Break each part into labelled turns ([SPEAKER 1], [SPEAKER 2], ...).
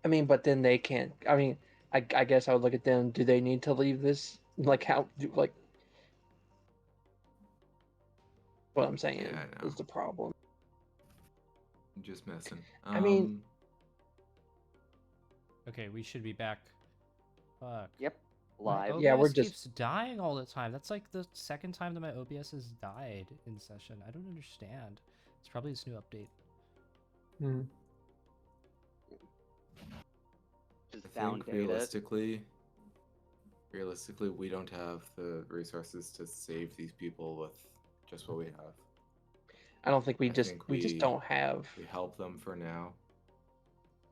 [SPEAKER 1] I mean, but then they can't. I mean, I guess I would look at them. Do they need to leave this? Like how? Like what I'm saying
[SPEAKER 2] Yeah, I know.
[SPEAKER 1] is the problem.
[SPEAKER 2] I'm just messing.
[SPEAKER 1] I mean,
[SPEAKER 3] Okay, we should be back. Fuck.
[SPEAKER 4] Yep.
[SPEAKER 3] My
[SPEAKER 4] Live.
[SPEAKER 1] yeah, we're
[SPEAKER 3] OBS
[SPEAKER 1] just
[SPEAKER 3] keeps dying all the time. That's like the second time that my OBS has died in session. I don't understand. It's probably this new update.
[SPEAKER 1] hmm.
[SPEAKER 4] Just
[SPEAKER 2] I think
[SPEAKER 4] validated.
[SPEAKER 2] realistically, we don't have the resources to save these people with just what we have.
[SPEAKER 1] I don't think
[SPEAKER 2] I think
[SPEAKER 1] we just don't have.
[SPEAKER 2] we help them for now.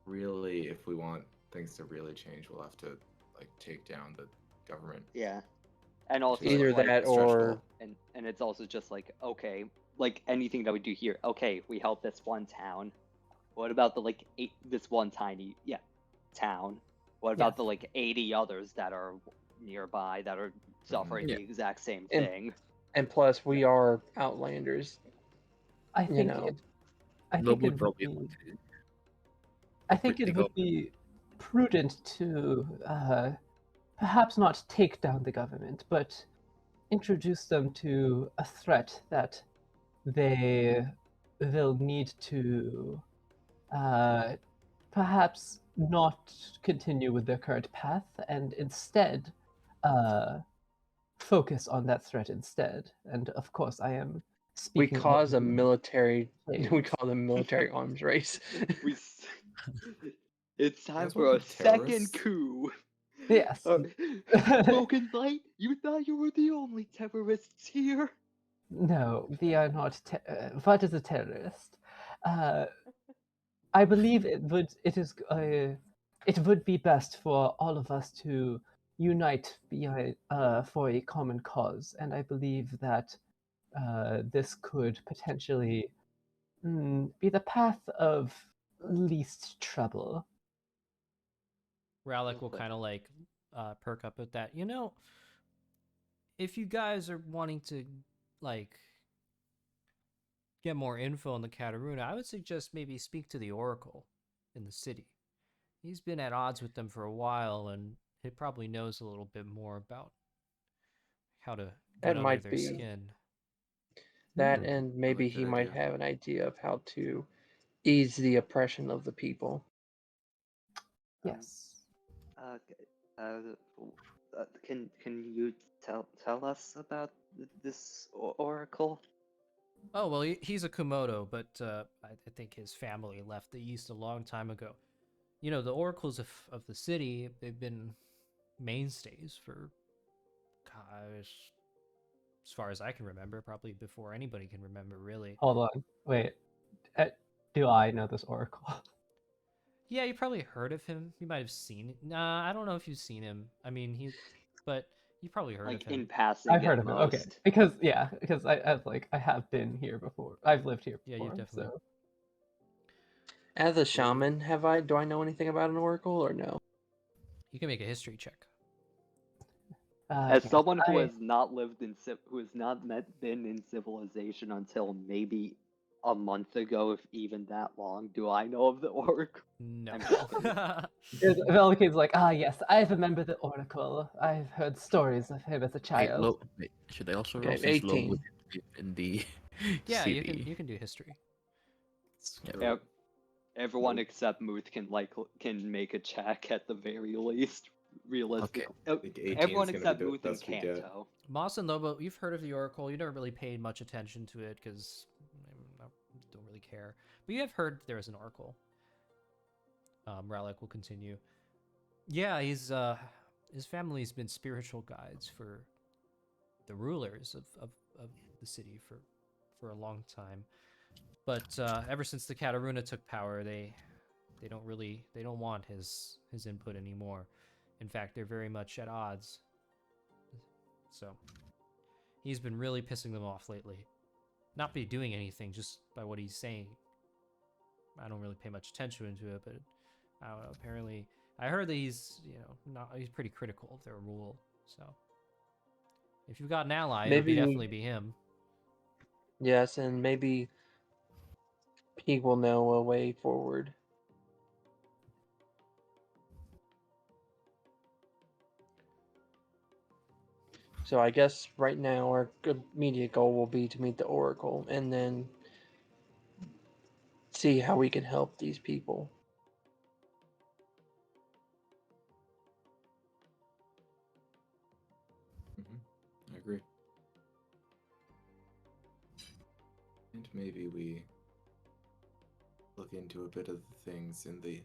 [SPEAKER 2] Really, if we want things to really change, we'll have to like take down the government.
[SPEAKER 4] Yeah. And
[SPEAKER 2] which
[SPEAKER 4] also
[SPEAKER 2] is,
[SPEAKER 1] Either
[SPEAKER 4] like
[SPEAKER 1] that or
[SPEAKER 4] and it's also just like, okay, like anything that we do here, okay, we help this one town. What about the like this one tiny town? What about the like 80 others that are nearby that are suffering
[SPEAKER 5] Yeah.
[SPEAKER 4] the exact same
[SPEAKER 1] And-
[SPEAKER 4] thing?
[SPEAKER 1] and plus we are Outlanders.
[SPEAKER 6] I
[SPEAKER 1] You
[SPEAKER 6] think
[SPEAKER 1] know.
[SPEAKER 6] it. I
[SPEAKER 5] They'll
[SPEAKER 6] think it would
[SPEAKER 5] probably
[SPEAKER 6] be.
[SPEAKER 5] want to
[SPEAKER 6] I think it
[SPEAKER 5] take
[SPEAKER 6] would
[SPEAKER 5] over.
[SPEAKER 6] be prudent to perhaps not take down the government, but introduce them to a threat that they will need to perhaps not continue with their current path and instead focus on that threat instead. And of course, I am
[SPEAKER 1] We
[SPEAKER 6] speaking.
[SPEAKER 1] cause a
[SPEAKER 6] only-
[SPEAKER 1] military.
[SPEAKER 6] Wait.
[SPEAKER 1] We call them military arms race.
[SPEAKER 4] It's time
[SPEAKER 2] Guys
[SPEAKER 4] for
[SPEAKER 2] wanna
[SPEAKER 4] a
[SPEAKER 2] be
[SPEAKER 4] second
[SPEAKER 2] terrorists?
[SPEAKER 4] coup.
[SPEAKER 6] Yes.
[SPEAKER 4] Broken Light, you thought you were the only terrorists here?
[SPEAKER 6] No, we are not. What is a terrorist? I believe it would be best for all of us to unite behind for a common cause, and I believe that this could potentially be the path of least trouble.
[SPEAKER 3] Rallic will kind of like perk up at that. You know, if you guys are wanting to like get more info on the Kataruna, I would suggest maybe speak to the Oracle in the city. He's been at odds with them for a while, and he probably knows a little bit more about how to
[SPEAKER 1] That
[SPEAKER 3] get under
[SPEAKER 1] might
[SPEAKER 3] their
[SPEAKER 1] be
[SPEAKER 3] skin.
[SPEAKER 1] that,
[SPEAKER 2] Hmm,
[SPEAKER 1] and
[SPEAKER 2] I
[SPEAKER 1] maybe
[SPEAKER 2] like
[SPEAKER 1] he
[SPEAKER 2] that
[SPEAKER 1] might
[SPEAKER 2] idea.
[SPEAKER 1] have an idea of how to ease the oppression of the people.
[SPEAKER 6] Yes.
[SPEAKER 4] Can you tell us about this oracle?
[SPEAKER 3] Oh, well, he's a Komodo, but I think his family left the East a long time ago. You know, the oracles of the city, they've been mainstays for, gosh, as far as I can remember, probably before anybody can remember, really.
[SPEAKER 6] Hold on. Wait. Do I know this oracle?
[SPEAKER 3] Yeah, you probably heard of him. You might have seen it. Nah, I don't know if you've seen him. I mean, but you probably heard
[SPEAKER 4] Like
[SPEAKER 3] of him.
[SPEAKER 4] in passing,
[SPEAKER 6] I've heard
[SPEAKER 4] at
[SPEAKER 6] of it. Okay,
[SPEAKER 4] most.
[SPEAKER 6] because I have been here before. I've lived here
[SPEAKER 3] Yeah,
[SPEAKER 6] before.
[SPEAKER 3] you definitely.
[SPEAKER 6] So
[SPEAKER 1] As a shaman, do I know anything about an oracle or no?
[SPEAKER 3] You can make a history check.
[SPEAKER 4] As
[SPEAKER 6] yes,
[SPEAKER 4] someone who has not lived in been in civilization until maybe a month ago, if even that long, do I know of the oracle?
[SPEAKER 3] No.
[SPEAKER 6] Velikade's like, yes, I remember the oracle. I've heard stories of him as a child.
[SPEAKER 5] Should I also
[SPEAKER 1] Okay,
[SPEAKER 5] roll since Lo
[SPEAKER 1] 18.
[SPEAKER 5] would live in the
[SPEAKER 3] Yeah,
[SPEAKER 5] city?
[SPEAKER 3] you can do history.
[SPEAKER 5] Yeah,
[SPEAKER 4] Everyone except Muth can make a check at the very least. Realistic.
[SPEAKER 2] I think 18
[SPEAKER 4] Everyone
[SPEAKER 2] is gonna
[SPEAKER 4] except
[SPEAKER 2] be the
[SPEAKER 4] Muth and
[SPEAKER 2] best we get.
[SPEAKER 4] Kanto.
[SPEAKER 3] Moss and Lobo, you've heard of the Oracle. You never really paid much attention to it because I don't really care. But you have heard there is an Oracle. Rallic will continue. Yeah, his family's been spiritual guides for the rulers of the city for a long time. But ever since the Kataruna took power, they don't want his input anymore. In fact, they're very much at odds. So he's been really pissing them off lately. Not by doing anything, just by what he's saying. I don't really pay much attention to it, but I don't know. Apparently, I heard that he's he's pretty critical of their rule. So if you've got an ally, it would definitely be him.
[SPEAKER 1] Yes, and maybe. He will know a way forward. So I guess right now our immediate goal will be to meet the Oracle and then see how we can help these people.
[SPEAKER 2] I agree. And maybe we look into a bit of the things in the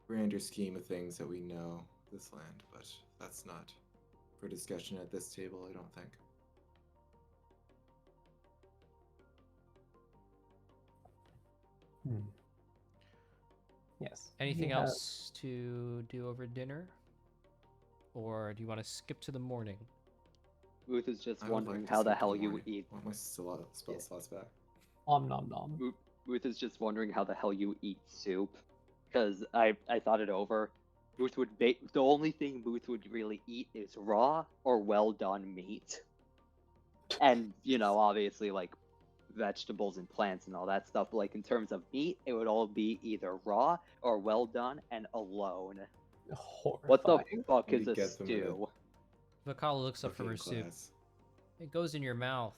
[SPEAKER 2] grander scheme of things that we know this land, but that's not for discussion at this table, I don't think.
[SPEAKER 6] Hmm. Yes.
[SPEAKER 3] Anything
[SPEAKER 6] we have-
[SPEAKER 3] else to do over dinner? Or do you want to skip to the morning?
[SPEAKER 4] Ruth is just
[SPEAKER 2] I would
[SPEAKER 4] wondering
[SPEAKER 2] like to
[SPEAKER 4] how the
[SPEAKER 2] skip to
[SPEAKER 4] hell you
[SPEAKER 2] morning.
[SPEAKER 4] eat.
[SPEAKER 2] Want my spell slots back.
[SPEAKER 6] Om nom nom.
[SPEAKER 4] Ruth is just wondering how the hell you eat soup. Because I thought it over. Ruth would the only thing Ruth would really eat is raw or well done meat. And, you know, obviously, like, vegetables and plants and all that stuff. But, like, in terms of meat, it would all be either raw or well done and alone. What the
[SPEAKER 6] Horrifying.
[SPEAKER 4] fuck
[SPEAKER 2] Maybe
[SPEAKER 4] is a
[SPEAKER 2] get them in a
[SPEAKER 4] stew?
[SPEAKER 3] Vakala looks up from her
[SPEAKER 2] cooking
[SPEAKER 3] soup.
[SPEAKER 2] class.
[SPEAKER 3] It goes in your mouth.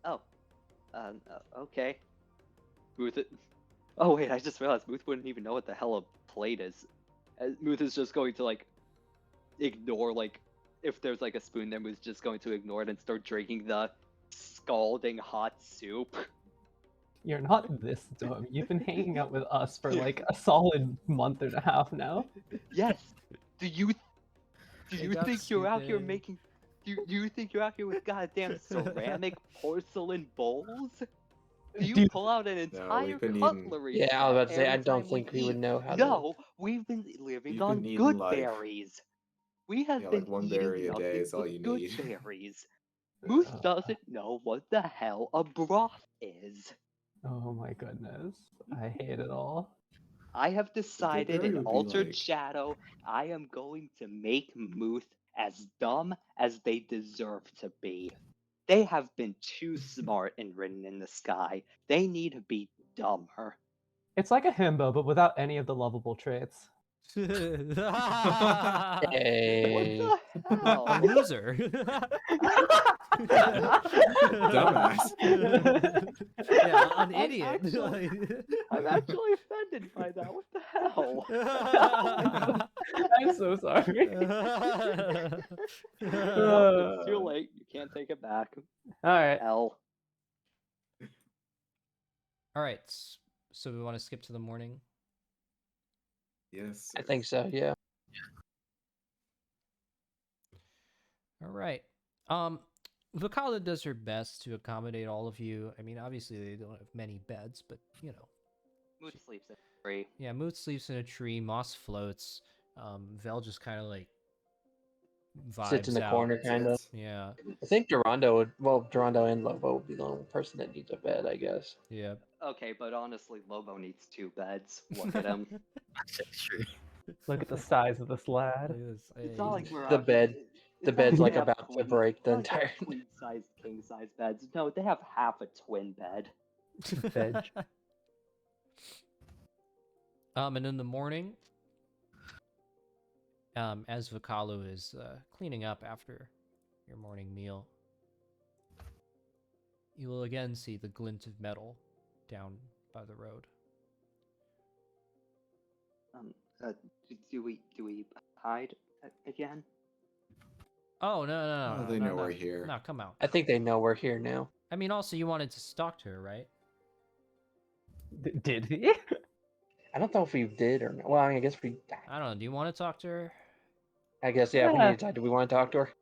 [SPEAKER 4] Oh. Okay. Ruth. Oh, wait, I just realized Ruth wouldn't even know what the hell a plate is. Ruth is just going to, like, ignore, like, if there's, like, a spoon there, Ruth's just going to ignore it and start drinking the scalding hot soup.
[SPEAKER 6] You're not this dumb. You've been hanging out with us for like a solid month and a half now.
[SPEAKER 4] Yes. Do you
[SPEAKER 3] It got
[SPEAKER 4] think you're out here
[SPEAKER 3] stupid.
[SPEAKER 4] making? Do you think you're out here with goddamn ceramic porcelain bowls? Do you
[SPEAKER 6] Dude.
[SPEAKER 4] pull out an
[SPEAKER 2] No,
[SPEAKER 4] entire
[SPEAKER 2] we've been eating-
[SPEAKER 4] cutlery
[SPEAKER 1] Yeah, I was
[SPEAKER 4] set
[SPEAKER 1] about to say, I
[SPEAKER 4] every
[SPEAKER 1] don't
[SPEAKER 4] time we
[SPEAKER 1] think we would
[SPEAKER 4] eat?
[SPEAKER 1] know how to.
[SPEAKER 4] No, we've been living
[SPEAKER 2] You've
[SPEAKER 4] on
[SPEAKER 2] been eating,
[SPEAKER 4] good
[SPEAKER 2] like-
[SPEAKER 4] berries. We have
[SPEAKER 2] Yeah,
[SPEAKER 4] been
[SPEAKER 2] like one
[SPEAKER 4] eating
[SPEAKER 2] berry a day
[SPEAKER 4] nothing
[SPEAKER 2] is all
[SPEAKER 4] but
[SPEAKER 2] you
[SPEAKER 4] good
[SPEAKER 2] need.
[SPEAKER 4] berries. Moose doesn't know what the hell a broth is.
[SPEAKER 6] Oh my goodness. I hate it all.
[SPEAKER 4] I have decided
[SPEAKER 2] berry
[SPEAKER 4] in
[SPEAKER 2] would be
[SPEAKER 4] Altered
[SPEAKER 2] like-
[SPEAKER 4] Shadow, I am going to make Muth as dumb as they deserve to be. They have been too smart and written in the sky. They need to be dumber.
[SPEAKER 6] It's like a himbo, but without any of the lovable traits.
[SPEAKER 1] Hey.
[SPEAKER 4] What the hell?
[SPEAKER 3] A loser.
[SPEAKER 2] Dumbass.
[SPEAKER 3] Yeah, an
[SPEAKER 4] I'm
[SPEAKER 3] idiot.
[SPEAKER 4] I'm actually offended by that. What the hell?
[SPEAKER 6] I'm so sorry.
[SPEAKER 4] Nope, it's too late. You can't take it back.
[SPEAKER 6] Alright.
[SPEAKER 4] L.
[SPEAKER 3] All right. So we want to skip to the morning.
[SPEAKER 2] Yes.
[SPEAKER 1] I
[SPEAKER 2] sir.
[SPEAKER 1] think so, yeah.
[SPEAKER 3] All right. Vakala does her best to accommodate all of you. I mean, obviously they don't have many beds, but you know.
[SPEAKER 4] Moose sleeps in a tree.
[SPEAKER 3] Yeah, Moot sleeps in a tree. Moss floats. Vel just kind of like vibes
[SPEAKER 1] Sits in the
[SPEAKER 3] out.
[SPEAKER 1] corner, kind of.
[SPEAKER 2] Sits.
[SPEAKER 3] Yeah,
[SPEAKER 1] I think Dorando would. Well, Dorando and Lobo would be the only person that needs a bed, I guess.
[SPEAKER 3] yeah.
[SPEAKER 4] Okay, but honestly, Lobo needs 2 beds. Look at him.
[SPEAKER 5] That's true.
[SPEAKER 6] Look at the size of this lad.
[SPEAKER 4] It's not like we're
[SPEAKER 1] The
[SPEAKER 4] out
[SPEAKER 1] bed-
[SPEAKER 4] here-
[SPEAKER 1] The
[SPEAKER 4] it's not
[SPEAKER 1] bed's
[SPEAKER 4] they
[SPEAKER 1] like
[SPEAKER 4] have
[SPEAKER 1] about to
[SPEAKER 4] queen-
[SPEAKER 1] break the
[SPEAKER 4] it's not like they
[SPEAKER 1] entire.
[SPEAKER 4] have queen-sized, king-size beds. No, they have half a twin bed.
[SPEAKER 6] Veg.
[SPEAKER 3] And in the morning, as Vakalu is cleaning up after your morning meal, you will again see the glint of metal down by the road.
[SPEAKER 4] Do we hide again?
[SPEAKER 3] Oh no!
[SPEAKER 2] Oh, they
[SPEAKER 3] no,
[SPEAKER 2] know
[SPEAKER 3] no.
[SPEAKER 2] we're here.
[SPEAKER 3] No, come out.
[SPEAKER 1] I think they know we're here now.
[SPEAKER 3] I mean, also you wanted to talk to her, right?
[SPEAKER 6] Did he?
[SPEAKER 1] I don't know if we did or not. Well, I mean, I guess we.
[SPEAKER 3] I don't know. Do you want to talk to her?
[SPEAKER 1] I guess yeah. We
[SPEAKER 6] Yeah.
[SPEAKER 1] need to decide. Do we want to talk to her?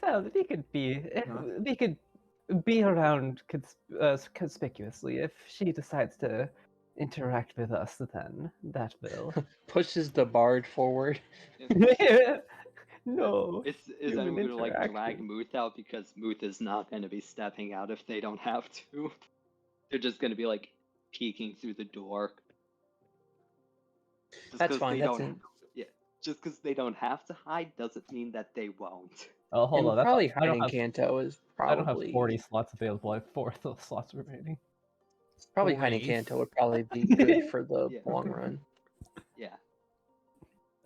[SPEAKER 6] So we could be,
[SPEAKER 2] Huh?
[SPEAKER 6] we could be around conspicuously. If she decides to interact with us, then that will.
[SPEAKER 1] Pushes the bard forward.
[SPEAKER 6] No.
[SPEAKER 4] Is
[SPEAKER 6] human
[SPEAKER 4] anyone gonna like drag
[SPEAKER 6] interaction.
[SPEAKER 4] Muth out because Muth is not gonna be stepping out if they don't have to? They're just gonna be like peeking through the door. Just
[SPEAKER 1] That's
[SPEAKER 4] 'cause
[SPEAKER 1] fine.
[SPEAKER 4] they
[SPEAKER 1] That's
[SPEAKER 4] don't- Just because they don't have to hide doesn't mean that they won't.
[SPEAKER 6] Oh, hold
[SPEAKER 1] and
[SPEAKER 6] on. That's
[SPEAKER 1] probably
[SPEAKER 6] I don't
[SPEAKER 1] hiding
[SPEAKER 6] have,
[SPEAKER 1] Kanto is
[SPEAKER 6] I don't
[SPEAKER 1] probably
[SPEAKER 6] have 40 slots available. I have 4 slots remaining.
[SPEAKER 1] probably hiding
[SPEAKER 3] 40.
[SPEAKER 1] Kanto would probably be good for the
[SPEAKER 4] Yeah.
[SPEAKER 1] long run.
[SPEAKER 4] Yeah.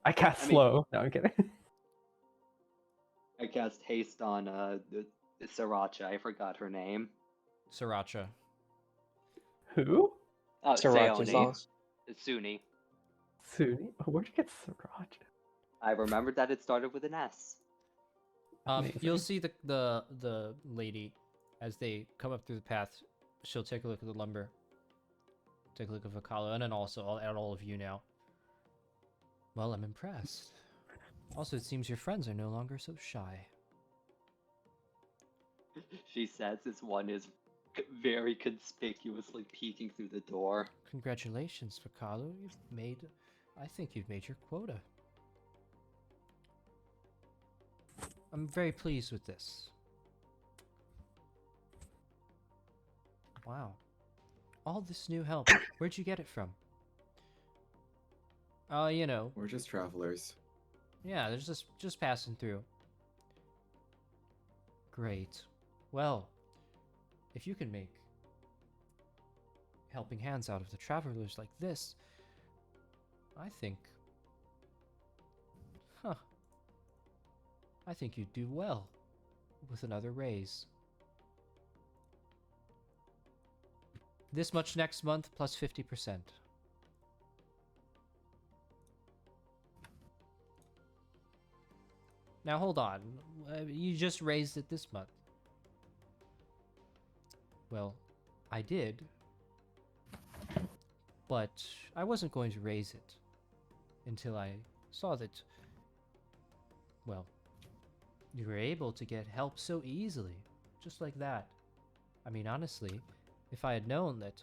[SPEAKER 6] I cast
[SPEAKER 4] I mean-
[SPEAKER 6] slow. No, I'm kidding.
[SPEAKER 4] I cast haste on the Sriracha. I forgot her name.
[SPEAKER 3] Sriracha.
[SPEAKER 6] Who?
[SPEAKER 1] Sriracha
[SPEAKER 4] Sayoni.
[SPEAKER 1] sauce.
[SPEAKER 4] Suni.
[SPEAKER 6] Suni? Where'd you get Sriracha?
[SPEAKER 4] I remembered that it started with an S.
[SPEAKER 3] You'll
[SPEAKER 6] Amazing.
[SPEAKER 3] see the lady as they come up through the path. She'll take a look at the lumber. Take a look at Vakalo, and then also I'll add all of you now. Well, I'm impressed. Also, it seems your friends are no longer so shy.
[SPEAKER 4] She says this one is very conspicuously peeking through the door.
[SPEAKER 3] Congratulations, Vakalo. I think you've made your quota. I'm very pleased with this. Wow. All this new help. Where'd you get it from? You know,
[SPEAKER 2] We're just travelers.
[SPEAKER 3] yeah, they're just passing through. Great. Well, if you can make helping hands out of the travelers like this, I think you'd do well with another raise. This much next month plus 50%. Now hold on. You just raised it this month. Well, I did. But I wasn't going to raise it until I saw that, well, you were able to get help so easily. Just like that. I mean, honestly, if I had known that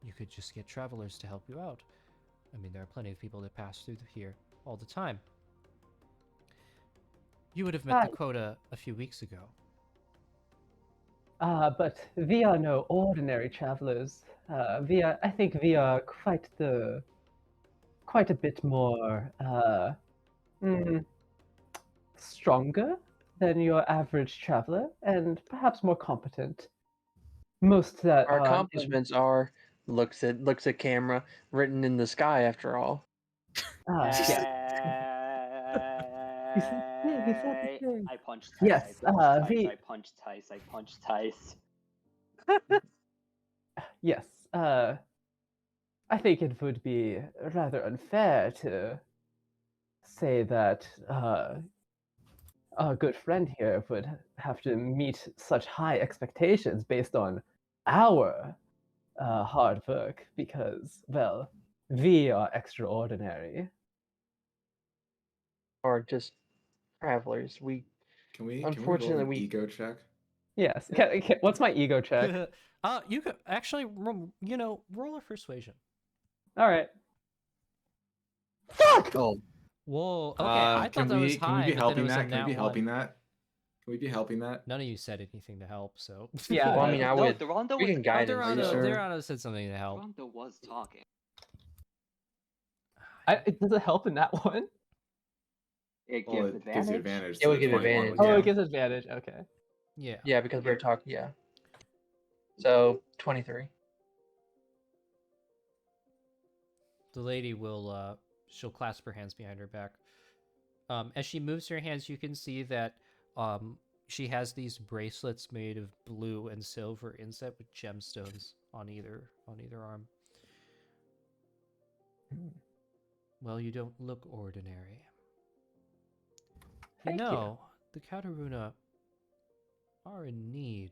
[SPEAKER 3] you could just get travelers to help you out. I mean, there are plenty of people that pass through here all the time. You would have met the quota a few weeks ago.
[SPEAKER 6] But we are no ordinary travelers. I think we are quite a bit more stronger than your average traveler, and perhaps more competent. Most that
[SPEAKER 1] Our accomplishments are looks at camera, written in the sky. After all,
[SPEAKER 6] yes. We said the thing.
[SPEAKER 4] I punched Tice.
[SPEAKER 6] Yes,
[SPEAKER 4] I punched Tice. I punched Tice.
[SPEAKER 6] Yes, I think it would be rather unfair to say that our good friend here would have to meet such high expectations based on our hard work because, well, we are extraordinary.
[SPEAKER 1] or just travelers.
[SPEAKER 2] Can we roll
[SPEAKER 1] Unfortunately,
[SPEAKER 2] an ego check?
[SPEAKER 6] Yes. What's my ego check?
[SPEAKER 3] You could actually, roll a persuasion.
[SPEAKER 6] All right. Fuck!
[SPEAKER 5] Oh,
[SPEAKER 3] Whoa. Okay, I thought that was high,
[SPEAKER 2] Can we be
[SPEAKER 3] but then it
[SPEAKER 2] helping
[SPEAKER 3] was a
[SPEAKER 2] that? Can we be
[SPEAKER 3] nat
[SPEAKER 2] helping
[SPEAKER 3] one.
[SPEAKER 2] that? Can we be helping that?
[SPEAKER 3] None of you said anything to help, so.
[SPEAKER 6] Yeah.
[SPEAKER 1] Well, I mean, I
[SPEAKER 4] No,
[SPEAKER 1] would.
[SPEAKER 4] Dorando
[SPEAKER 1] We
[SPEAKER 4] was.
[SPEAKER 1] can guide him.
[SPEAKER 2] Are you sure?
[SPEAKER 3] Dorando said something to help.
[SPEAKER 4] Dorando was talking.
[SPEAKER 6] Does it help in that one?
[SPEAKER 4] It
[SPEAKER 2] Well,
[SPEAKER 4] gives
[SPEAKER 2] it
[SPEAKER 4] advantage.
[SPEAKER 2] gives you advantage.
[SPEAKER 1] It would
[SPEAKER 2] to
[SPEAKER 1] give
[SPEAKER 2] 21
[SPEAKER 1] advantage,
[SPEAKER 2] one,
[SPEAKER 6] Oh,
[SPEAKER 1] yeah.
[SPEAKER 6] it gives advantage. Okay.
[SPEAKER 3] Yeah.
[SPEAKER 1] Yeah, because we were talking. Yeah. So 23.
[SPEAKER 3] The lady will, she'll clasp her hands behind her back. As she moves her hands, you can see that, she has these bracelets made of blue and silver inset with gemstones on either arm. Well, you don't look ordinary.
[SPEAKER 6] Thank you.
[SPEAKER 3] You know, the Kataruna are in need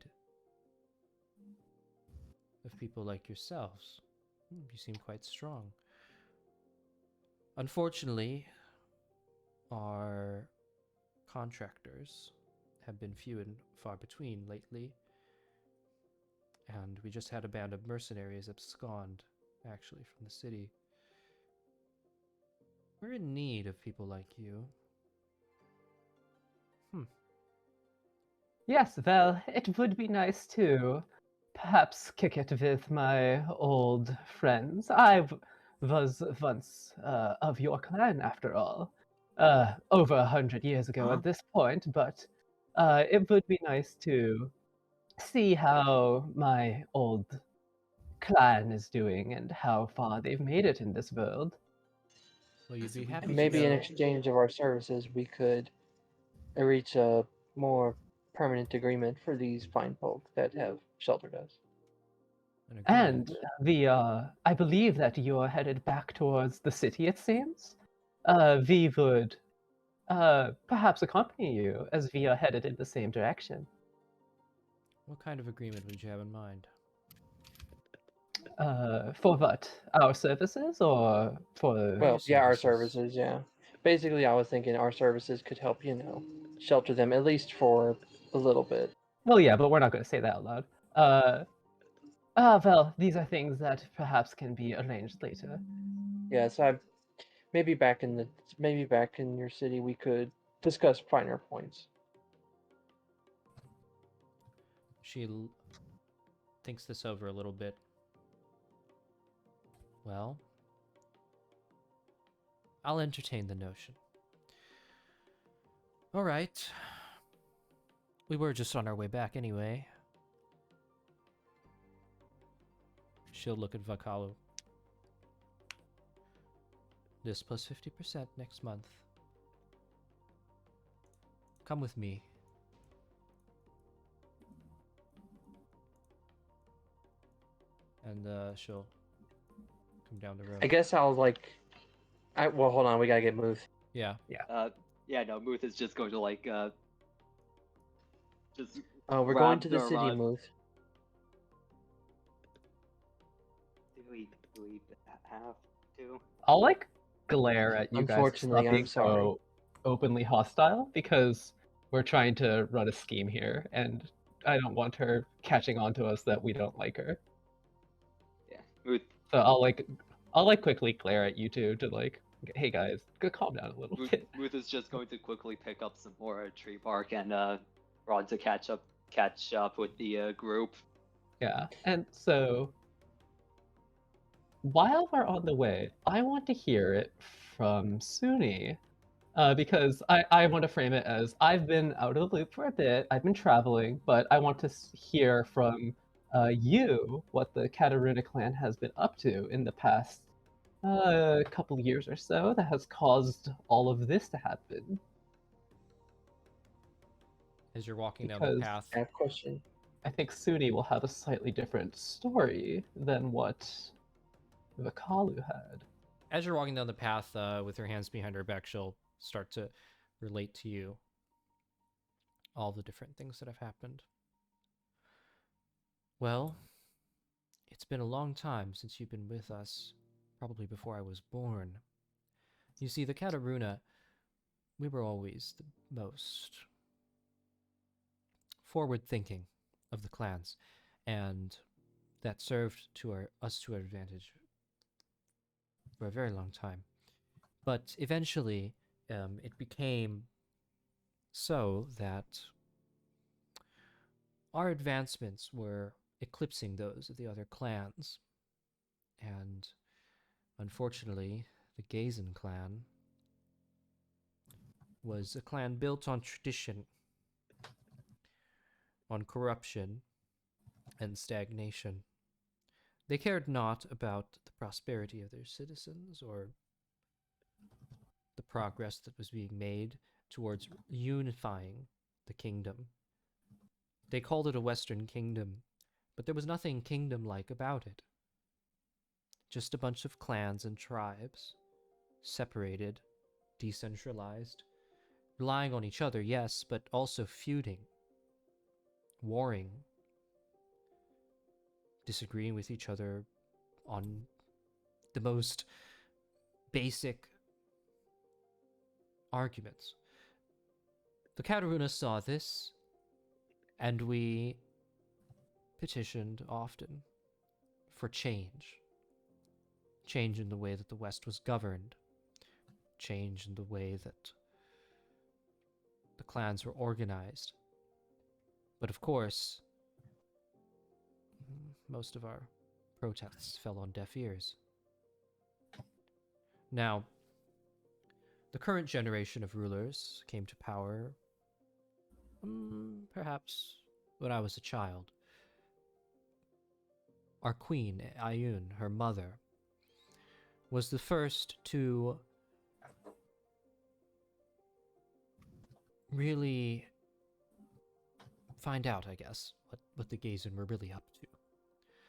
[SPEAKER 3] of people like yourselves. You seem quite strong. Unfortunately, our contractors have been few and far between lately, and we just had a band of mercenaries abscond, actually, from the city. We're in need of people like you.
[SPEAKER 6] Yes, well, it would be nice to perhaps kick it with my old friends. Was once of your clan, after all, over 100 years ago
[SPEAKER 2] Huh?
[SPEAKER 6] at this point, but it would be nice to see how my old clan is doing and how far they've made it in this world.
[SPEAKER 3] Well, you'd be
[SPEAKER 2] Maybe
[SPEAKER 3] happy to
[SPEAKER 1] Maybe in
[SPEAKER 3] know.
[SPEAKER 1] exchange of our services, we could reach a more permanent agreement for these fine folk that have sheltered us.
[SPEAKER 3] An
[SPEAKER 6] And
[SPEAKER 3] agreement.
[SPEAKER 6] I believe that you're headed back towards the city, it seems. We would perhaps accompany you as we are headed in the same direction.
[SPEAKER 3] What kind of agreement would you have in mind?
[SPEAKER 6] For what? Our services or for...
[SPEAKER 3] Your
[SPEAKER 1] Well, yeah, our
[SPEAKER 3] services.
[SPEAKER 1] services, yeah. Basically, I was thinking our services could help, shelter them at least for a little bit.
[SPEAKER 6] Well, yeah, but we're not going to say that out loud. Well, these are things that perhaps can be arranged later.
[SPEAKER 1] Yeah, so maybe back in your city we could discuss finer points.
[SPEAKER 3] She thinks this over a little bit. Well, I'll entertain the notion. All right. We were just on our way back anyway. She'll look at Vakalu. This plus 50% next month. Come with me. And she'll come down the road.
[SPEAKER 1] I guess I'll well, hold on, we gotta get moved.
[SPEAKER 3] Yeah.
[SPEAKER 4] Yeah, no, Muth is just going to like just
[SPEAKER 1] Oh, we're
[SPEAKER 4] grab
[SPEAKER 1] going to the city,
[SPEAKER 4] Dorando.
[SPEAKER 1] move.
[SPEAKER 4] Do we have to?
[SPEAKER 6] I'll like glare at you guys to
[SPEAKER 1] Unfortunately,
[SPEAKER 6] stop
[SPEAKER 1] I'm
[SPEAKER 6] being
[SPEAKER 1] sorry.
[SPEAKER 6] so openly hostile because we're trying to run a scheme here, and I don't want her catching on to us that we don't like her.
[SPEAKER 4] Yeah, Muth.
[SPEAKER 6] So I'll quickly glare at you two to like, hey guys, go calm down a little bit.
[SPEAKER 4] Muth is just going to quickly pick up some more tree bark and run to catch up with the group.
[SPEAKER 6] Yeah, and so while we're on the way, I want to hear it from Suni. Because I want to frame it as I've been out of the loop for a bit, I've been traveling, but I want to hear from you what the Kataruna clan has been up to in the past couple years or so that has caused all of this to happen.
[SPEAKER 3] As you're walking down the
[SPEAKER 6] Because
[SPEAKER 3] path.
[SPEAKER 1] I have a question.
[SPEAKER 6] I think Suni will have a slightly different story than what Vakalu had.
[SPEAKER 3] As you're walking down the path with her hands behind her back, she'll start to relate to you all the different things that have happened. Well, it's been a long time since you've been with us, probably before I was born. You see, the Kataruna, we were always the most forward-thinking of the clans, and that served us to our advantage for a very long time. But eventually, it became so that our advancements were eclipsing those of the other clans. And unfortunately, the Gazen clan was a clan built on tradition, on corruption, and stagnation. They cared not about the prosperity of their citizens or the progress that was being made towards unifying the kingdom. They called it a Western kingdom, but there was nothing kingdom-like about it. Just a bunch of clans and tribes, separated, decentralized, relying on each other, yes, but also feuding, warring, disagreeing with each other on the most basic arguments. The Kataruna saw this, and we petitioned often for change. Change in the way that the West was governed. Change in the way that the clans were organized. But of course, most of our protests fell on deaf ears. Now, the current generation of rulers came to power, perhaps when I was a child. Our queen, Etunn, her mother, was the first to really find out, I guess, what the Gazen were really up to.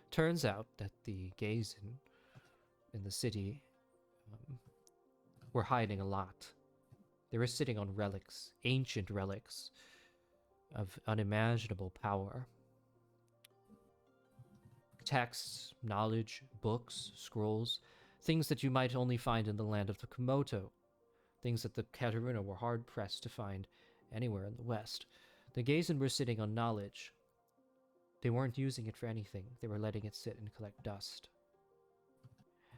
[SPEAKER 3] Turns out that the Gazen in the city were hiding a lot. They were sitting on relics, ancient relics of unimaginable power. Texts, knowledge, books, scrolls, things that you might only find in the land of the Komodo, things that the Kataruna were hard-pressed to find anywhere in the West. The Gazen were sitting on knowledge. They weren't using it for anything. They were letting it sit and collect dust.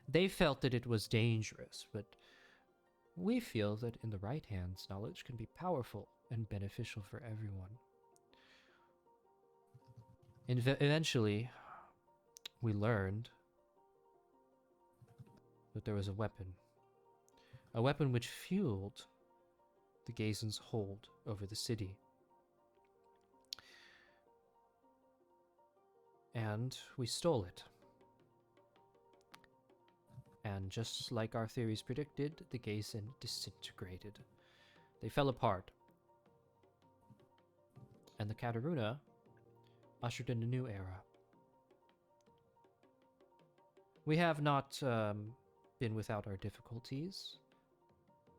[SPEAKER 3] They felt that it was dangerous, but we feel that in the right hands, knowledge can be powerful and beneficial for everyone. Eventually, we learned that there was a weapon which fueled the Gazen's hold over the city. And we stole it. And just like our theories predicted, the Gazen disintegrated. They fell apart. And the Kataruna ushered in a new era. We have not been without our difficulties,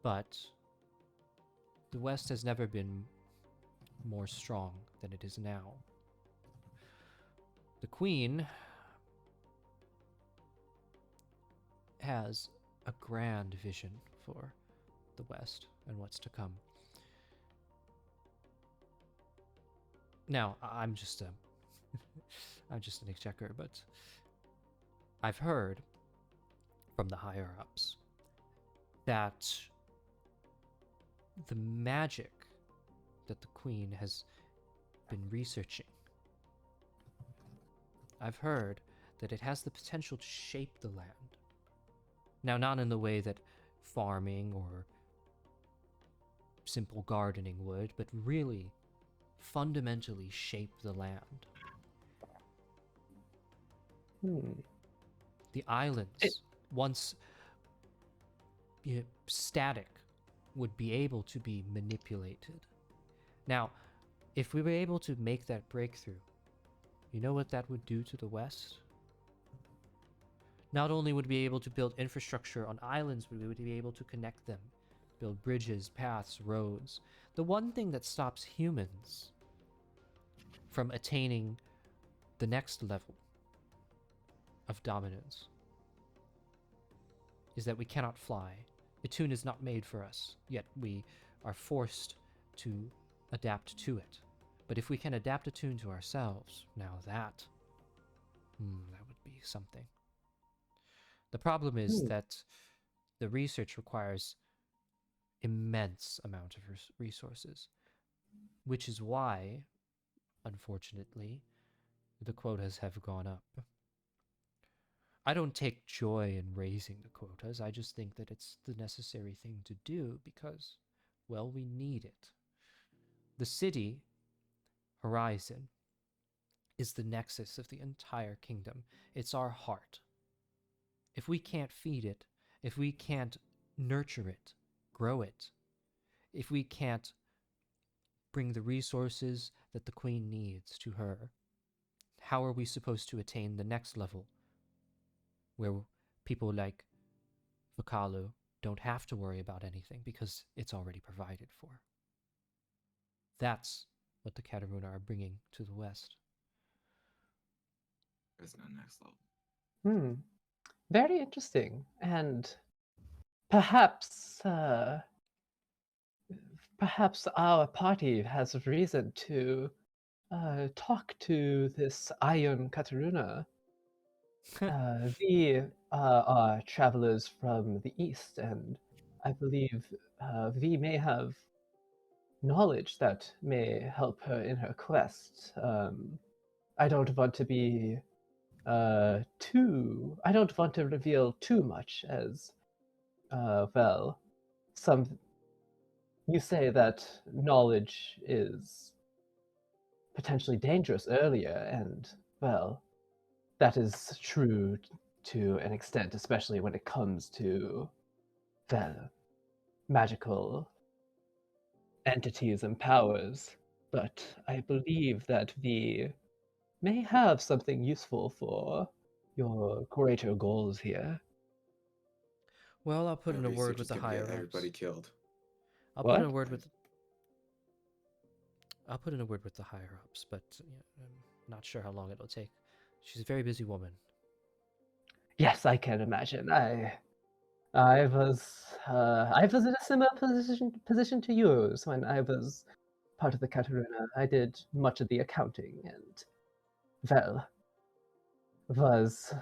[SPEAKER 3] but the West has never been more strong than it is now. The Queen has a grand vision for the West and what's to come. Now, I'm just an exchequer, but I've heard from the higher-ups that the magic that the Queen has been researching, I've heard that it has the potential to shape the land. Now, not in the way that farming or simple gardening would, but really fundamentally shape the land. The islands, once static, would be able to be manipulated. Now, if we were able to make that breakthrough, you know what that would do to the West? Not only would we be able to build infrastructure on islands, but we would be able to connect them, build bridges, paths, roads. The one thing that stops humans from attaining the next level of dominance is that we cannot fly. Etunn is not made for us, yet we are forced to adapt to it. But if we can adapt Etunn to ourselves, now that would be something. The problem is that the research requires immense amount of resources, which is why, unfortunately, the quotas have gone up. I don't take joy in raising the quotas. I just think that it's the necessary thing to do because, well, we need it. The city horizon is the nexus of the entire kingdom. It's our heart. If we can't feed it, if we can't nurture it, grow it, if we can't bring the resources that the Queen needs to her, how are we supposed to attain the next level where people like Vakalu don't have to worry about anything because it's already provided for? That's what the Kataruna are bringing to the West.
[SPEAKER 2] There's no next level.
[SPEAKER 6] Very interesting. And perhaps our party has reason to talk to this Iron Kataruna. We are travelers from the east, and I believe we may have knowledge that may help her in her quest. I don't want to be I don't want to reveal too much, as well, you say that knowledge is potentially dangerous earlier, and, well, that is true to an extent, especially when it comes to, well, magical entities and powers, but I believe that we may have something useful for your greater goals here.
[SPEAKER 3] Well, I'll put
[SPEAKER 2] My
[SPEAKER 3] in a word
[SPEAKER 2] research
[SPEAKER 3] with
[SPEAKER 2] is
[SPEAKER 3] the
[SPEAKER 2] gonna
[SPEAKER 3] higher
[SPEAKER 2] get everybody
[SPEAKER 3] ups.
[SPEAKER 2] killed.
[SPEAKER 3] I'll put in a
[SPEAKER 6] What?
[SPEAKER 3] word with. I'll put in a word with the higher ups, but I'm not sure how long it'll take. She's a very busy woman.
[SPEAKER 6] Yes, I can imagine. I was in a similar position to yours when I was part of the Katarina. I did much of the accounting and, well, was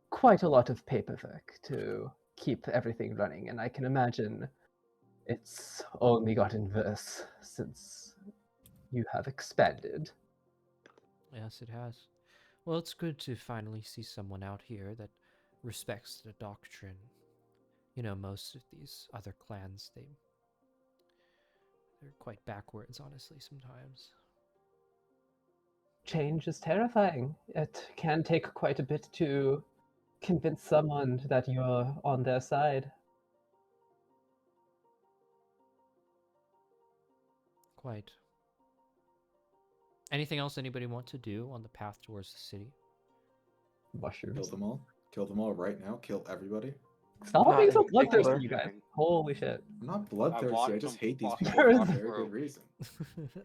[SPEAKER 6] quite a lot of paperwork to keep everything running, and I can imagine it's only gotten worse since you have expanded.
[SPEAKER 3] Yes, it has. Well, it's good to finally see someone out here that respects the doctrine. You know, most of these other clans, they're quite backwards, honestly, sometimes.
[SPEAKER 6] Change is terrifying. It can take quite a bit to convince someone that you're on their side.
[SPEAKER 3] Quite. Anything else anybody want to do on the path towards the city?
[SPEAKER 2] Kill
[SPEAKER 6] Mushrooms.
[SPEAKER 2] them all. Kill them all right now. Kill everybody.
[SPEAKER 6] Stop
[SPEAKER 1] Not
[SPEAKER 6] being so
[SPEAKER 1] in
[SPEAKER 6] bloodthirsty,
[SPEAKER 1] particular.
[SPEAKER 6] you guys. Holy shit.
[SPEAKER 2] I'm not bloodthirsty.
[SPEAKER 7] want
[SPEAKER 2] I just
[SPEAKER 7] some
[SPEAKER 2] hate these
[SPEAKER 7] fucking
[SPEAKER 2] people for a
[SPEAKER 6] mushrooms.
[SPEAKER 2] very good reason.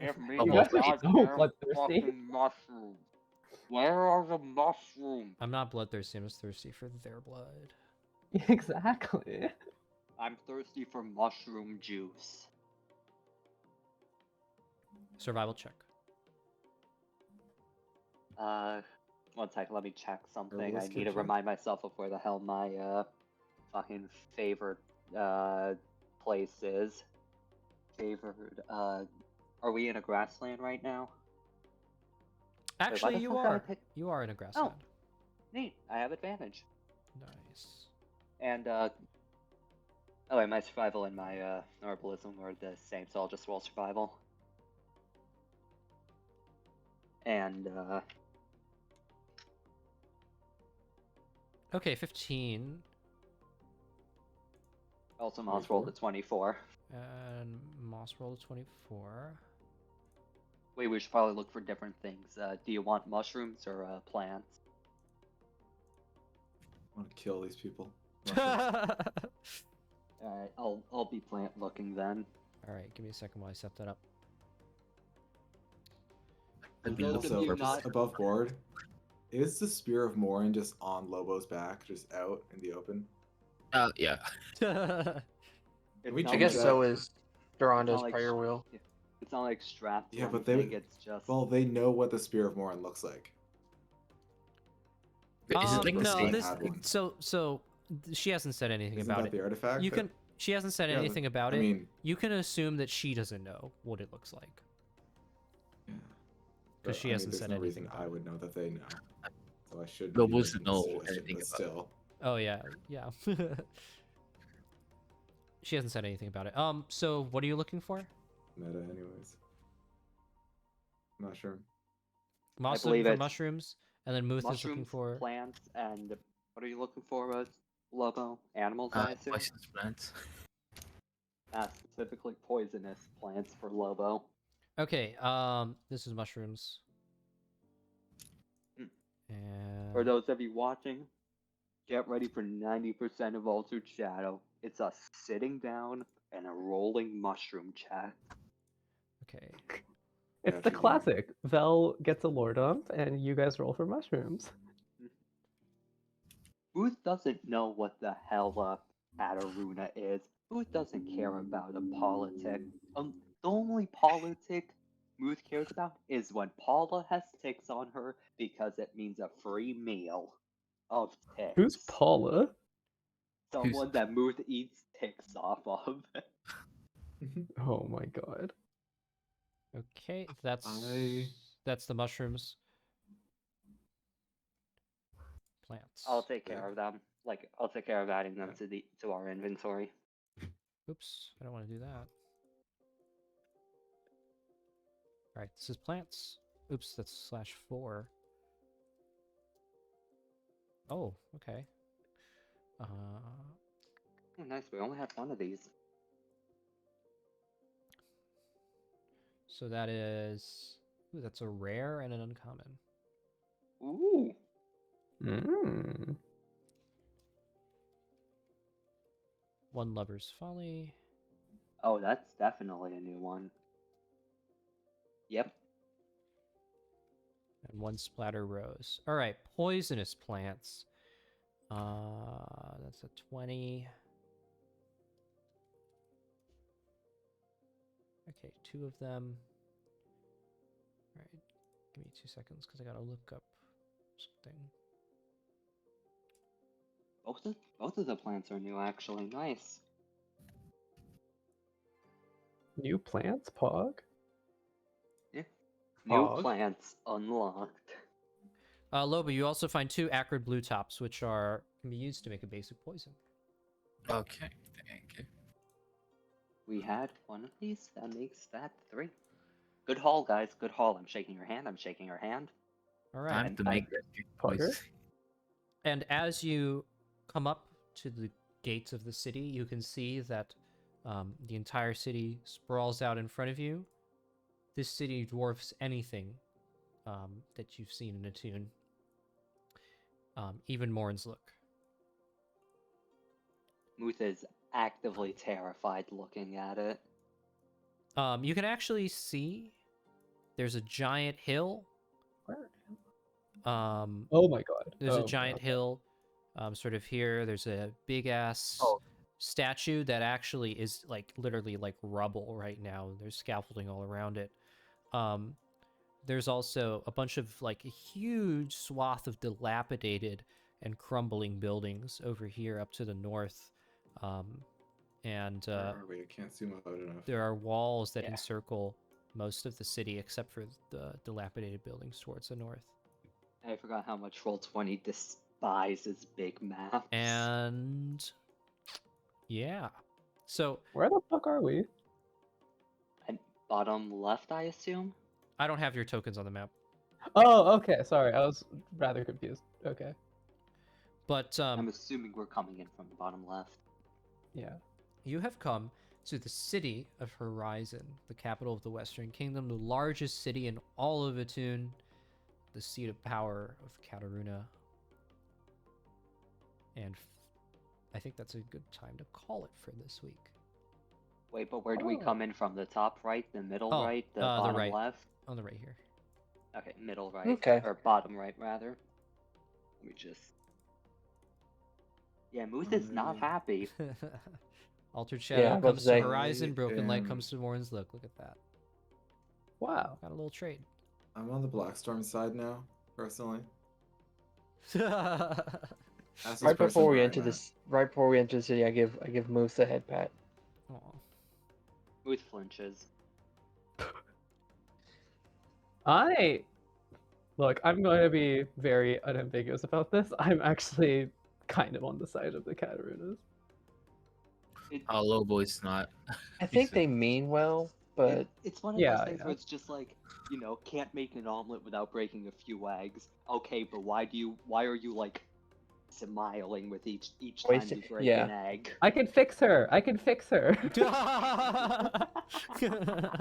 [SPEAKER 7] Give me
[SPEAKER 5] You
[SPEAKER 7] the
[SPEAKER 5] guys
[SPEAKER 6] are so
[SPEAKER 7] goddamn
[SPEAKER 6] bloodthirsty.
[SPEAKER 7] fucking mushrooms. Where are the mushrooms?
[SPEAKER 3] I'm not bloodthirsty, I'm just thirsty for their blood.
[SPEAKER 6] Exactly.
[SPEAKER 4] I'm thirsty for mushroom juice.
[SPEAKER 3] Survival check.
[SPEAKER 4] One second, let me check something. I
[SPEAKER 2] let's
[SPEAKER 4] need
[SPEAKER 2] get
[SPEAKER 4] to
[SPEAKER 2] check.
[SPEAKER 4] remind myself of where the hell my fucking favorite place is. Favored are we in a grassland right now? why
[SPEAKER 3] Actually,
[SPEAKER 4] the
[SPEAKER 3] you
[SPEAKER 4] fuck did I
[SPEAKER 3] are.
[SPEAKER 4] pick-
[SPEAKER 3] You are in a grassland.
[SPEAKER 4] Neat, I have advantage.
[SPEAKER 3] Nice.
[SPEAKER 4] And oh wait, my survival and my herbalism are the same, so I'll just roll survival. And
[SPEAKER 3] Okay, 15.
[SPEAKER 4] also Moss rolled a 24.
[SPEAKER 3] And Moss rolled a 24.
[SPEAKER 4] Wait, we should probably look for different things. Do you want mushrooms or plants?
[SPEAKER 2] I want to kill these people. Mushrooms.
[SPEAKER 4] Alright, I'll be plant looking then.
[SPEAKER 3] Alright, give me a second while I set that up.
[SPEAKER 5] I'd be
[SPEAKER 4] Those
[SPEAKER 5] looking
[SPEAKER 4] of
[SPEAKER 2] Also,
[SPEAKER 4] you
[SPEAKER 5] for
[SPEAKER 4] not-
[SPEAKER 2] above board, is the Spear of Morin just on Lobo's back, just out in the open?
[SPEAKER 5] Yeah.
[SPEAKER 4] It's
[SPEAKER 2] we
[SPEAKER 4] not
[SPEAKER 1] I
[SPEAKER 2] change
[SPEAKER 1] guess
[SPEAKER 2] that?
[SPEAKER 1] so is
[SPEAKER 4] it's
[SPEAKER 1] Dorando's
[SPEAKER 4] not like
[SPEAKER 1] prayer wheel.
[SPEAKER 4] It's not like strapped to
[SPEAKER 2] Yeah, but
[SPEAKER 4] anything,
[SPEAKER 2] they-
[SPEAKER 4] it's just
[SPEAKER 2] Well, they know what the Spear of Morin looks like.
[SPEAKER 5] Wait, is it like the
[SPEAKER 3] no,
[SPEAKER 5] same?
[SPEAKER 3] this
[SPEAKER 2] Had one.
[SPEAKER 3] so she hasn't said anything
[SPEAKER 2] Isn't
[SPEAKER 3] about
[SPEAKER 2] that
[SPEAKER 3] it.
[SPEAKER 2] the artifact?
[SPEAKER 3] You
[SPEAKER 2] that-
[SPEAKER 3] can. She hasn't said
[SPEAKER 2] Yeah,
[SPEAKER 3] anything about
[SPEAKER 2] I
[SPEAKER 3] it.
[SPEAKER 2] mean,
[SPEAKER 3] You can assume that she doesn't know what it looks like.
[SPEAKER 2] yeah.
[SPEAKER 3] 'Cause
[SPEAKER 2] But,
[SPEAKER 3] she
[SPEAKER 2] I mean,
[SPEAKER 3] hasn't
[SPEAKER 2] there's
[SPEAKER 3] said
[SPEAKER 2] no
[SPEAKER 3] anything
[SPEAKER 2] reason
[SPEAKER 3] about
[SPEAKER 2] I
[SPEAKER 3] it.
[SPEAKER 2] would know that they know. So I should.
[SPEAKER 5] No
[SPEAKER 2] be
[SPEAKER 5] one
[SPEAKER 2] making
[SPEAKER 5] know
[SPEAKER 2] a suggestion,
[SPEAKER 5] anything
[SPEAKER 2] but
[SPEAKER 5] about it.
[SPEAKER 2] still.
[SPEAKER 3] Oh yeah. She hasn't said anything about it. So what are you looking for?
[SPEAKER 2] Meta, anyways. Mushroom.
[SPEAKER 3] Moss
[SPEAKER 4] believe
[SPEAKER 3] looking for
[SPEAKER 4] it's
[SPEAKER 3] mushrooms, and then Muth is looking
[SPEAKER 4] mushrooms,
[SPEAKER 3] for.
[SPEAKER 4] plants, and what are you looking for, Lobo? Animals, I assume?
[SPEAKER 5] Poisonous plants.
[SPEAKER 4] Specifically poisonous plants for Lobo.
[SPEAKER 3] Okay. This is mushrooms.
[SPEAKER 4] Hmm.
[SPEAKER 3] And
[SPEAKER 4] For those of you watching, get ready for 90% of Altered Shadow. It's us sitting down and a rolling mushroom check.
[SPEAKER 3] okay.
[SPEAKER 6] It's the classic. Vel gets a lore dump, and you guys roll for mushrooms.
[SPEAKER 4] Booth doesn't know what the hell Kataruna is. Booth doesn't care about a politic. The only politic Booth cares about is when Paula has ticks on her because it means a free meal of ticks.
[SPEAKER 6] Who's Paula?
[SPEAKER 4] Someone that Muth eats ticks off of.
[SPEAKER 6] Oh my god.
[SPEAKER 3] Okay, that's
[SPEAKER 2] I-
[SPEAKER 3] that's the mushrooms. Plants.
[SPEAKER 4] I'll take care of them. Like I'll take care of adding them to our inventory.
[SPEAKER 3] Oops, I don't want to do that. Alright, this is plants. Oops, that's /4. Oh, okay.
[SPEAKER 4] Oh, nice. We only have one of these.
[SPEAKER 3] So that is... Ooh, that's a rare and an uncommon.
[SPEAKER 4] Ooh.
[SPEAKER 6] Mm.
[SPEAKER 3] One Lover's Folly.
[SPEAKER 4] Oh, that's definitely a new one. Yep.
[SPEAKER 3] And one Splatter Rose. All right, poisonous plants. That's a 20. Okay, 2 of them. All right, give me 2 seconds because I gotta look up something.
[SPEAKER 4] Both of the plants are new, actually. Nice.
[SPEAKER 6] New plants, Pog?
[SPEAKER 4] New
[SPEAKER 1] Fog.
[SPEAKER 4] plants unlocked.
[SPEAKER 3] Loba, you also find 2 acrid blue tops, which can be used to make a basic poison.
[SPEAKER 5] Okay, thank you.
[SPEAKER 4] We had one of these. That makes that 3. Good haul, guys. Good haul. I'm shaking your hand. I'm shaking your hand.
[SPEAKER 3] All right.
[SPEAKER 5] Time
[SPEAKER 4] And
[SPEAKER 5] to
[SPEAKER 4] I-
[SPEAKER 5] make that
[SPEAKER 6] Pogger?
[SPEAKER 5] choice.
[SPEAKER 3] And as you come up to the gates of the city, you can see that the entire city sprawls out in front of you. This city dwarfs anything that you've seen in Etunn. Even Morn's look.
[SPEAKER 4] Muth is actively terrified looking at it.
[SPEAKER 3] You can actually see there's a giant hill.
[SPEAKER 6] Where?
[SPEAKER 3] Um,
[SPEAKER 6] Oh my god.
[SPEAKER 3] There's a
[SPEAKER 6] Oh,
[SPEAKER 3] giant
[SPEAKER 6] okay.
[SPEAKER 3] hill, sort of here. There's a big ass
[SPEAKER 6] Oh.
[SPEAKER 3] statue that actually is like literally like rubble right now. There's scaffolding all around it. There's also a bunch of like a huge swath of dilapidated and crumbling buildings over here up to the north. And
[SPEAKER 2] Where are we? I can't zoom out enough.
[SPEAKER 3] there are walls that
[SPEAKER 4] Yeah.
[SPEAKER 3] encircle most of the city except for the dilapidated buildings towards the north.
[SPEAKER 4] I forgot how much Roll20 despises big maps.
[SPEAKER 3] And yeah. So
[SPEAKER 6] Where the fuck are we?
[SPEAKER 4] And bottom left, I assume?
[SPEAKER 3] I don't have your tokens on the map.
[SPEAKER 6] Oh, okay. Sorry, I was rather confused. Okay.
[SPEAKER 3] But
[SPEAKER 4] I'm assuming we're coming in from the bottom left.
[SPEAKER 6] Yeah.
[SPEAKER 3] you have come to the city of Horizon, the capital of the Western Kingdom, the largest city in all of Etunn, the seat of power of Kataruna. And I think that's a good time to call it for this week.
[SPEAKER 4] Wait, but where do we
[SPEAKER 6] Oh.
[SPEAKER 4] come in from? The top right, the middle
[SPEAKER 3] Oh,
[SPEAKER 4] right, the
[SPEAKER 3] the
[SPEAKER 4] bottom
[SPEAKER 3] right.
[SPEAKER 4] left?
[SPEAKER 3] On the right here.
[SPEAKER 4] Okay, middle right.
[SPEAKER 1] Okay.
[SPEAKER 4] Or bottom right, rather. Let me just... Yeah, Muth is not happy.
[SPEAKER 3] Altered
[SPEAKER 1] Yeah,
[SPEAKER 3] Shadow
[SPEAKER 1] I was about
[SPEAKER 3] comes
[SPEAKER 1] to
[SPEAKER 3] to
[SPEAKER 1] say.
[SPEAKER 3] Horizon, Broken Light
[SPEAKER 2] am-
[SPEAKER 3] comes to Warren's Look. Look at that.
[SPEAKER 6] Wow.
[SPEAKER 3] Got a little trade.
[SPEAKER 2] I'm on the Blackstorm side now, personally. As is
[SPEAKER 1] Right
[SPEAKER 2] person
[SPEAKER 1] before we
[SPEAKER 2] where I'm
[SPEAKER 1] enter
[SPEAKER 2] at.
[SPEAKER 1] this, right before we enter the city, I give Moose a head pat.
[SPEAKER 3] Aw.
[SPEAKER 4] Muth flinches.
[SPEAKER 6] Look, I'm going to be very unambiguous about this. I'm actually kind of on the side of the Katarunas.
[SPEAKER 5] Lobo's not.
[SPEAKER 1] I think they mean well, but
[SPEAKER 4] It's one of
[SPEAKER 6] Yeah,
[SPEAKER 4] those things
[SPEAKER 6] yeah.
[SPEAKER 4] where it's just like, you know, can't make an omelet without breaking a few eggs. Okay, but why are you like smiling with each time
[SPEAKER 1] Wasting-
[SPEAKER 4] you break
[SPEAKER 1] yeah.
[SPEAKER 4] an egg?
[SPEAKER 6] I can fix her. I can fix her.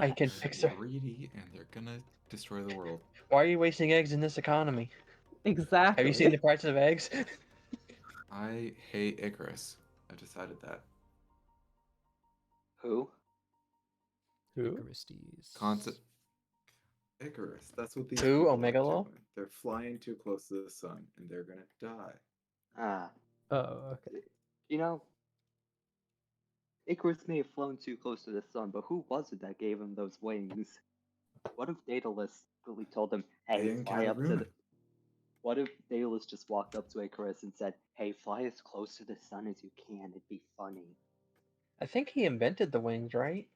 [SPEAKER 1] I can fix her.
[SPEAKER 2] Greedy, and they're gonna destroy the world.
[SPEAKER 1] Why are you wasting eggs in this economy?
[SPEAKER 6] Exactly.
[SPEAKER 1] Have you seen the price of eggs?
[SPEAKER 2] I hate Icarus. I've decided that.
[SPEAKER 4] Who?
[SPEAKER 6] Who?
[SPEAKER 3] Icaristes.
[SPEAKER 2] Concept. Icarus. That's what these
[SPEAKER 1] Who?
[SPEAKER 2] people
[SPEAKER 1] Omega
[SPEAKER 2] are
[SPEAKER 1] Law?
[SPEAKER 2] doing. They're flying too close to the sun, and they're gonna die.
[SPEAKER 4] Ah,
[SPEAKER 6] Oh, okay.
[SPEAKER 4] you know, Icarus may have flown too close to the sun, but who was it that gave him those wings? What if Daedalus really told him, "Hey,
[SPEAKER 2] In
[SPEAKER 4] fly up to
[SPEAKER 2] Kataruna.
[SPEAKER 4] the"? What if Daedalus just walked up to Icarus and said, "Hey, fly as close to the sun as you can. It'd be funny."
[SPEAKER 1] I think he invented the wings, right?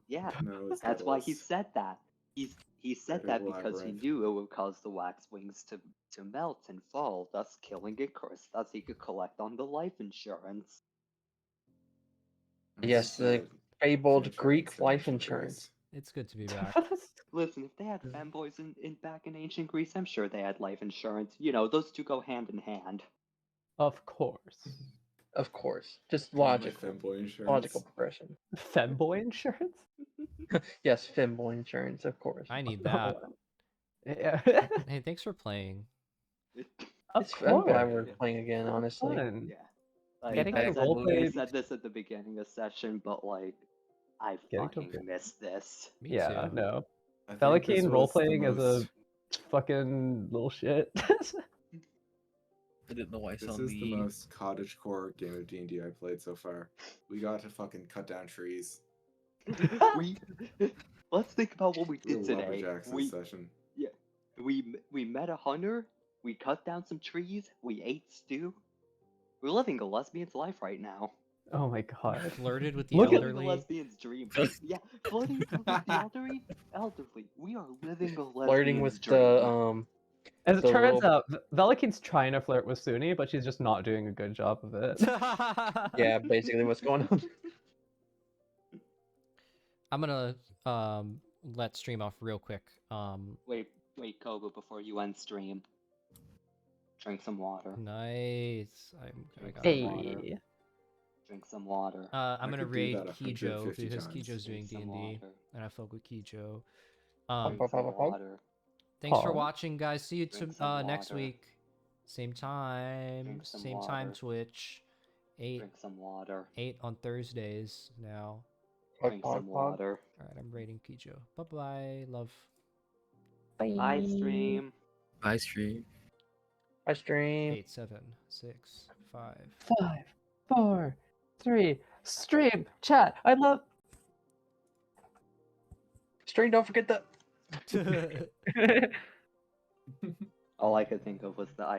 [SPEAKER 4] Yeah,
[SPEAKER 2] No, it's
[SPEAKER 4] that's why he
[SPEAKER 2] Daedalus.
[SPEAKER 4] said that. He said
[SPEAKER 2] Very
[SPEAKER 4] that because he
[SPEAKER 2] labyrinth.
[SPEAKER 4] knew it would cause the wax wings to melt and fall, thus killing Icarus. Thus he could collect on the life insurance.
[SPEAKER 1] Yes, the
[SPEAKER 2] Instead,
[SPEAKER 1] fabled
[SPEAKER 2] finish
[SPEAKER 1] Greek
[SPEAKER 2] ancient
[SPEAKER 1] life
[SPEAKER 2] Greece.
[SPEAKER 1] insurance.
[SPEAKER 3] It's good to be back.
[SPEAKER 4] Listen, if they had femboys in back in ancient Greece, I'm sure they had life insurance. You know, those two go hand in hand.
[SPEAKER 6] Of course.
[SPEAKER 1] Of course. Just
[SPEAKER 2] Kinda like
[SPEAKER 1] logical.
[SPEAKER 2] femboy insurance.
[SPEAKER 1] Logical progression.
[SPEAKER 6] Femboy insurance?
[SPEAKER 1] Yes, Fimble insurance, of course.
[SPEAKER 3] I need that.
[SPEAKER 6] Yeah.
[SPEAKER 3] Hey, thanks for playing.
[SPEAKER 6] Of
[SPEAKER 1] I'm glad
[SPEAKER 6] course.
[SPEAKER 1] we're playing again, honestly.
[SPEAKER 6] Fun.
[SPEAKER 4] Yeah. Like,
[SPEAKER 6] Getting
[SPEAKER 4] I
[SPEAKER 6] to
[SPEAKER 4] said,
[SPEAKER 6] roleplay-
[SPEAKER 4] I said this at the beginning of the session, but like, I
[SPEAKER 6] Getting to-
[SPEAKER 4] fucking missed this.
[SPEAKER 3] Me
[SPEAKER 6] Yeah,
[SPEAKER 3] too.
[SPEAKER 6] no.
[SPEAKER 2] I think this
[SPEAKER 6] Felikine
[SPEAKER 2] was the
[SPEAKER 6] roleplaying as a
[SPEAKER 2] most-
[SPEAKER 6] fucking little shit.
[SPEAKER 5] I didn't know I saw
[SPEAKER 2] This is the
[SPEAKER 5] the
[SPEAKER 2] most cottagecore game of D&D I've played so far. We got to fucking cut down trees.
[SPEAKER 4] we let's think about what we
[SPEAKER 2] We
[SPEAKER 4] did
[SPEAKER 2] were
[SPEAKER 4] today.
[SPEAKER 2] lumberjacks this
[SPEAKER 4] We
[SPEAKER 2] session.
[SPEAKER 4] we met a hunter. We cut down some trees. We ate stew. We're living a lesbian's life right now.
[SPEAKER 6] Oh my god.
[SPEAKER 3] Flirted with the
[SPEAKER 6] Look at-
[SPEAKER 4] Living a
[SPEAKER 3] elderly.
[SPEAKER 4] lesbian's dream. Yeah, flirting with the elderly. We are living a lesbian's
[SPEAKER 1] Flirting with
[SPEAKER 4] dream.
[SPEAKER 1] the
[SPEAKER 6] As it
[SPEAKER 1] the
[SPEAKER 6] turns
[SPEAKER 1] little-
[SPEAKER 6] out, Velikine's trying to flirt with Suni, but she's just not doing a good job of it.
[SPEAKER 1] yeah, basically what's going on.
[SPEAKER 3] I'm gonna let stream off real quick.
[SPEAKER 4] Wait, Koba, before you end stream. Drink some water.
[SPEAKER 3] Nice. I got
[SPEAKER 6] Hey.
[SPEAKER 3] water.
[SPEAKER 4] Drink some water.
[SPEAKER 3] I'm
[SPEAKER 2] I
[SPEAKER 3] gonna
[SPEAKER 2] could do
[SPEAKER 3] raid
[SPEAKER 2] that
[SPEAKER 3] Kijo
[SPEAKER 2] 150
[SPEAKER 3] because
[SPEAKER 2] times.
[SPEAKER 3] Kijo's doing
[SPEAKER 4] Drink some
[SPEAKER 3] D&D,
[SPEAKER 4] water.
[SPEAKER 3] and I fuck with Kijo.
[SPEAKER 4] Drink some water.
[SPEAKER 3] Thanks for
[SPEAKER 6] Pog.
[SPEAKER 3] watching, guys. See you
[SPEAKER 4] Drink some
[SPEAKER 3] next
[SPEAKER 4] water.
[SPEAKER 3] week. Same time.
[SPEAKER 4] Drink some
[SPEAKER 3] Same time
[SPEAKER 4] water.
[SPEAKER 3] Twitch. 8
[SPEAKER 4] Drink some water.
[SPEAKER 3] on Thursdays now.
[SPEAKER 4] Drink some water.
[SPEAKER 3] Alright, I'm raiding Kijo. Bye bye. Love.
[SPEAKER 4] Bye, stream.
[SPEAKER 5] I stream.
[SPEAKER 1] I stream.
[SPEAKER 3] 8, 7, 6, 5.
[SPEAKER 6] 5, 4, 3. Stream, chat. I love.
[SPEAKER 1] Stream, don't forget the
[SPEAKER 4] All I could think of was the